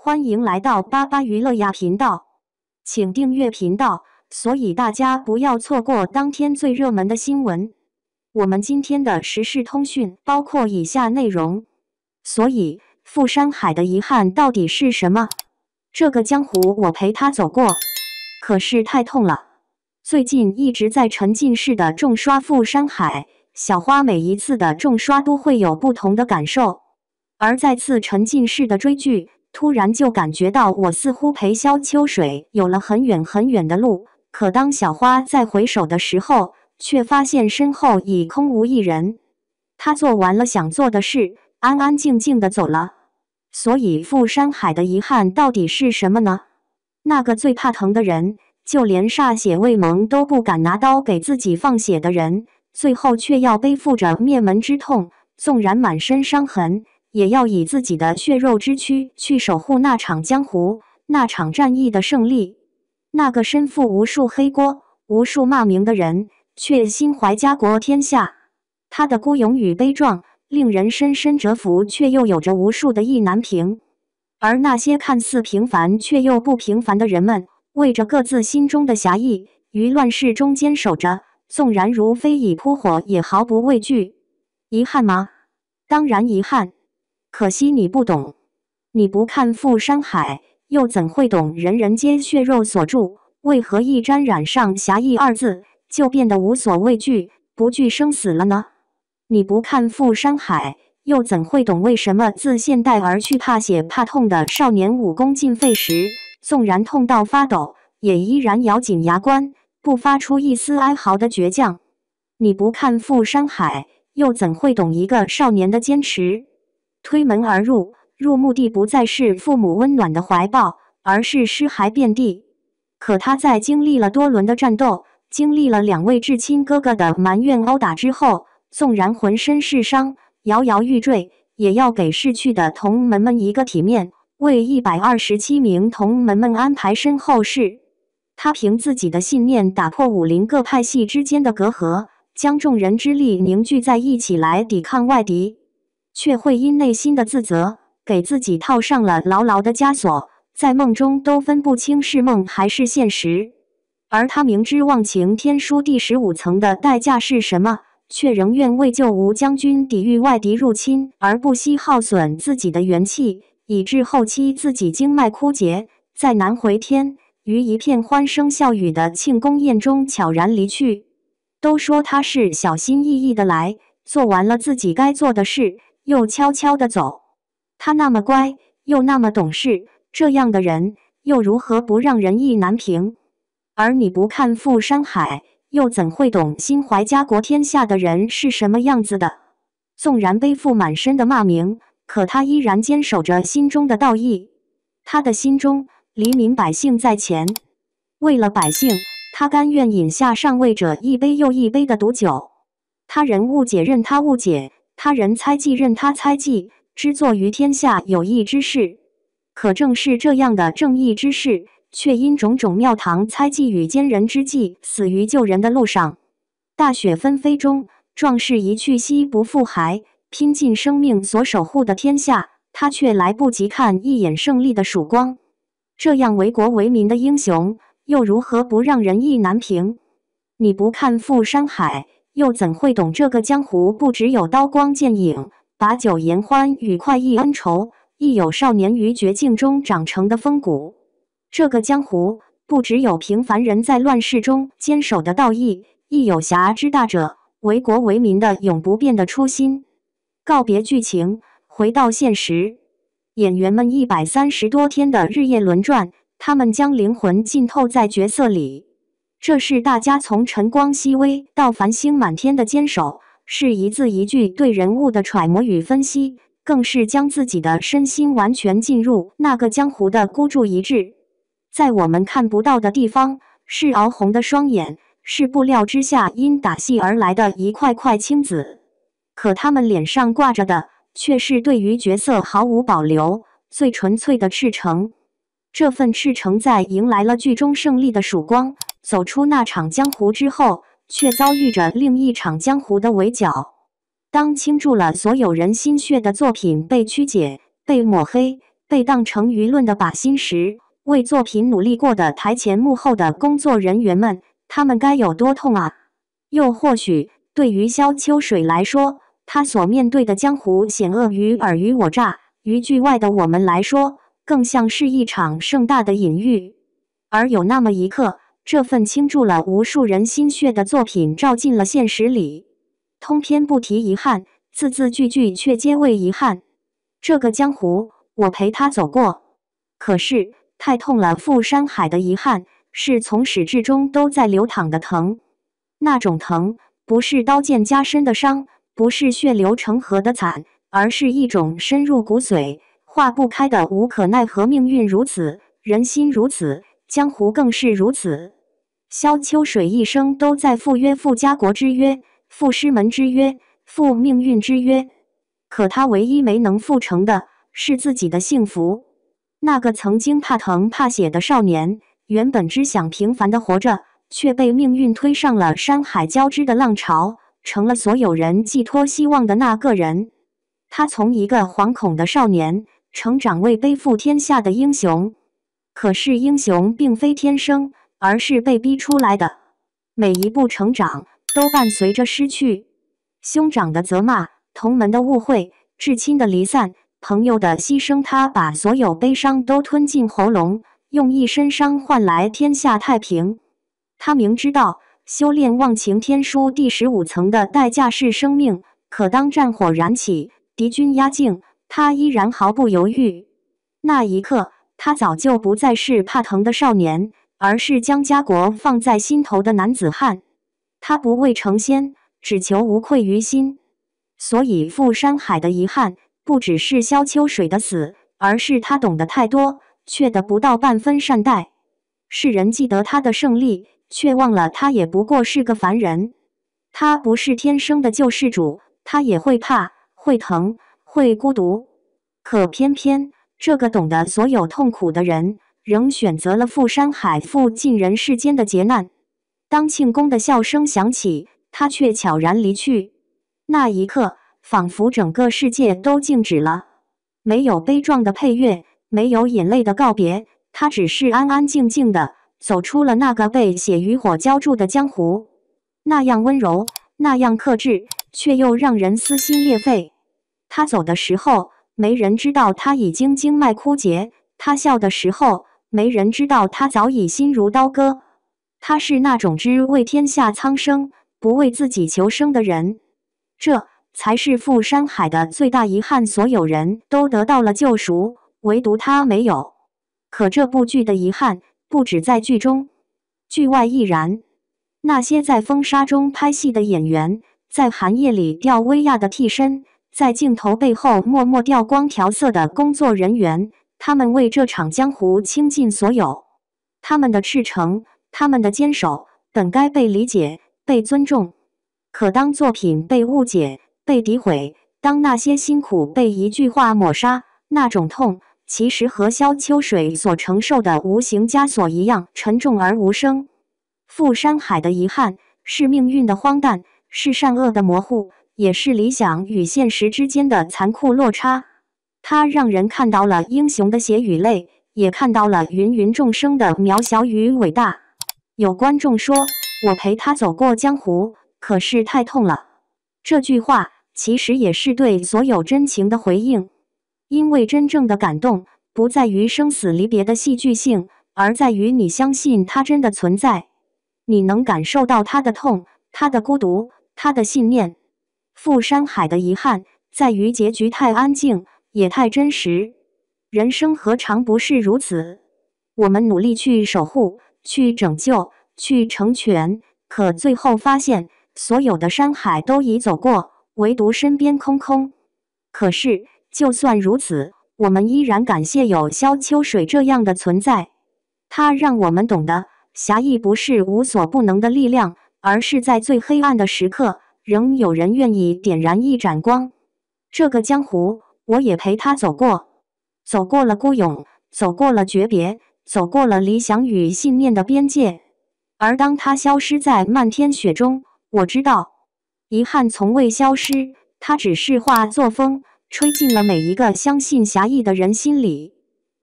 欢迎来到巴巴娱乐呀频道，请订阅频道，所以大家不要错过当天最热门的新闻。我们今天的时事通讯包括以下内容，所以傅山海的遗憾到底是什么？这个江湖我陪他走过，可是太痛了。最近一直在沉浸式的重刷傅山海，小花每一次的重刷都会有不同的感受，而再次沉浸式的追剧，突然就感觉到我似乎陪萧秋水有了很远很远的路，可当小花再回首的时候，却发现身后已空无一人。她做完了想做的事，安安静静的走了。所以傅山海的遗憾到底是什么呢？那个最怕疼的人，就连歃血未萌都不敢拿刀给自己放血的人，最后却要背负着灭门之痛，纵然满身伤痕，也要以自己的血肉之躯去守护那场江湖，那场战役的胜利。那个身负无数黑锅、无数骂名的人，却心怀家国天下。他的孤勇与悲壮，令人深深折服，却又有着无数的意难平。而那些看似平凡却又不平凡的人们，为着各自心中的侠义，于乱世中坚守着，纵然如飞蚁扑火，也毫不畏惧。遗憾吗？当然遗憾。可惜你不懂，你不看傅山海，又怎会懂人人皆血肉所铸？为何一沾染上侠义二字，就变得无所畏惧，不惧生死了呢？你不看傅山海，又怎会懂为什么自现代而去怕血怕痛的少年武功尽废时，纵然痛到发抖，也依然咬紧牙关，不发出一丝哀嚎的倔强？你不看傅山海，又怎会懂一个少年的坚持？推门而入，入墓地不再是父母温暖的怀抱，而是尸骸遍地。可他在经历了多轮的战斗，经历了2位至亲哥哥的埋怨殴打之后，纵然浑身是伤，摇摇欲坠，也要给逝去的同门们一个体面，为127名同门们安排身后事。他凭自己的信念打破武林各派系之间的隔阂，将众人之力凝聚在一起来抵抗外敌，却会因内心的自责，给自己套上了牢牢的枷锁，在梦中都分不清是梦还是现实。而他明知忘情天书第15层的代价是什么，却仍愿为救吴将军抵御外敌入侵而不惜耗损自己的元气，以致后期自己经脉枯竭，再难回天，于一片欢声笑语的庆功宴中悄然离去。都说他是小心翼翼的来，做完了自己该做的事，又悄悄地走。他那么乖，又那么懂事，这样的人，又如何不让人意难平？而你不看傅山海，又怎会懂心怀家国天下的人是什么样子的？纵然背负满身的骂名，可他依然坚守着心中的道义。他的心中，黎民百姓在前。为了百姓，他甘愿饮下上位者一杯又一杯的毒酒。他人误解任他误解，他人猜忌任他猜忌，知作于天下有益之事。可正是这样的正义之士，却因种种庙堂猜忌与奸人之计，死于救人的路上。大雪纷飞中，壮士一去兮不复还，拼尽生命所守护的天下，他却来不及看一眼胜利的曙光。这样为国为民的英雄，又如何不让人意难平？你不看傅山海，又怎会懂这个江湖不只有刀光剑影、把酒言欢与快意恩仇，亦有少年于绝境中长成的风骨。这个江湖不只有平凡人在乱世中坚守的道义，亦有侠之大者为国为民的永不变的初心。告别剧情，回到现实。演员们130多天的日夜轮转，他们将灵魂浸透在角色里。这是大家从晨光熹微到繁星满天的坚守，是一字一句对人物的揣摩与分析，更是将自己的身心完全进入那个江湖的孤注一掷。在我们看不到的地方，是熬红的双眼，是布料之下因打戏而来的一块块青紫。可他们脸上挂着的，却是对于角色毫无保留、最纯粹的赤诚。这份赤诚在迎来了剧中胜利的曙光，走出那场江湖之后，却遭遇着另一场江湖的围剿。当倾注了所有人心血的作品被曲解、被抹黑、被当成舆论的靶心时，为作品努力过的台前幕后的工作人员们，他们该有多痛啊！又或许，对于萧秋水来说，他所面对的江湖险恶于尔虞我诈，于剧外的我们来说，更像是一场盛大的隐喻。而有那么一刻，这份倾注了无数人心血的作品照进了现实里，通篇不提遗憾，字字句句却皆为遗憾。这个江湖，我陪他走过，可是太痛了。赴山海的遗憾，是从始至终都在流淌的疼。那种疼，不是刀剑加深的伤，不是血流成河的惨，而是一种深入骨髓、化不开的无可奈何。命运如此，人心如此，江湖更是如此。萧秋水一生都在赴约，赴家国之约，赴师门之约，赴命运之约。可他唯一没能赴成的，是自己的幸福。那个曾经怕疼怕血的少年，原本只想平凡的活着，却被命运推上了山海交织的浪潮，成了所有人寄托希望的那个人。他从一个惶恐的少年，成长为背负天下的英雄。可是英雄并非天生，而是被逼出来的。每一步成长，都伴随着失去。兄长的责骂，同门的误会，至亲的离散，朋友的牺牲，他把所有悲伤都吞进喉咙，用一身伤换来天下太平。他明知道修炼忘情天书第15层的代价是生命，可当战火燃起，敌军压境，他依然毫不犹豫。那一刻，他早就不再是怕疼的少年，而是将家国放在心头的男子汉。他不为成仙，只求无愧于心。所以赴山海的遗憾，不只是萧秋水的死，而是他懂得太多，却得不到半分善待。世人记得他的胜利，却忘了他也不过是个凡人。他不是天生的救世主，他也会怕，会疼，会孤独。可偏偏这个懂得所有痛苦的人，仍选择了赴山海，赴尽人世间的劫难。当庆功的笑声响起，他却悄然离去。那一刻，仿佛整个世界都静止了，没有悲壮的配乐，没有眼泪的告别，他只是安安静静的走出了那个被血与火浇筑的江湖。那样温柔，那样克制，却又让人撕心裂肺。他走的时候，没人知道他已经经脉枯竭；他笑的时候，没人知道他早已心如刀割。他是那种只为天下苍生，不为自己求生的人。这才是赴山海的最大遗憾。所有人都得到了救赎，唯独他没有。可这部剧的遗憾，不止在剧中，剧外亦然。那些在风沙中拍戏的演员，在寒夜里吊威亚的替身，在镜头背后默默调光调色的工作人员，他们为这场江湖倾尽所有。他们的赤诚，他们的坚守，本该被理解，被尊重。可当作品被误解，被诋毁，当那些辛苦被一句话抹杀，那种痛，其实和萧秋水所承受的无形枷锁一样沉重而无声。赴山海的遗憾，是命运的荒诞，是善恶的模糊，也是理想与现实之间的残酷落差。它让人看到了英雄的血与泪，也看到了芸芸众生的渺小与伟大。有观众说，我陪他走过江湖，可是太痛了。这句话其实也是对所有真情的回应，因为真正的感动不在于生死离别的戏剧性，而在于你相信他真的存在，你能感受到他的痛，他的孤独，他的信念。赴山海的遗憾在于结局太安静，也太真实。人生何尝不是如此？我们努力去守护，去拯救，去成全，可最后发现，所有的山海都已走过，唯独身边空空。可是，就算如此，我们依然感谢有萧秋水这样的存在。他让我们懂得，侠义不是无所不能的力量，而是在最黑暗的时刻，仍有人愿意点燃一盏光。这个江湖，我也陪他走过，走过了孤勇，走过了诀别，走过了理想与信念的边界。而当他消失在漫天雪中，我知道，遗憾从未消失，它只是化作风，吹进了每一个相信侠义的人心里。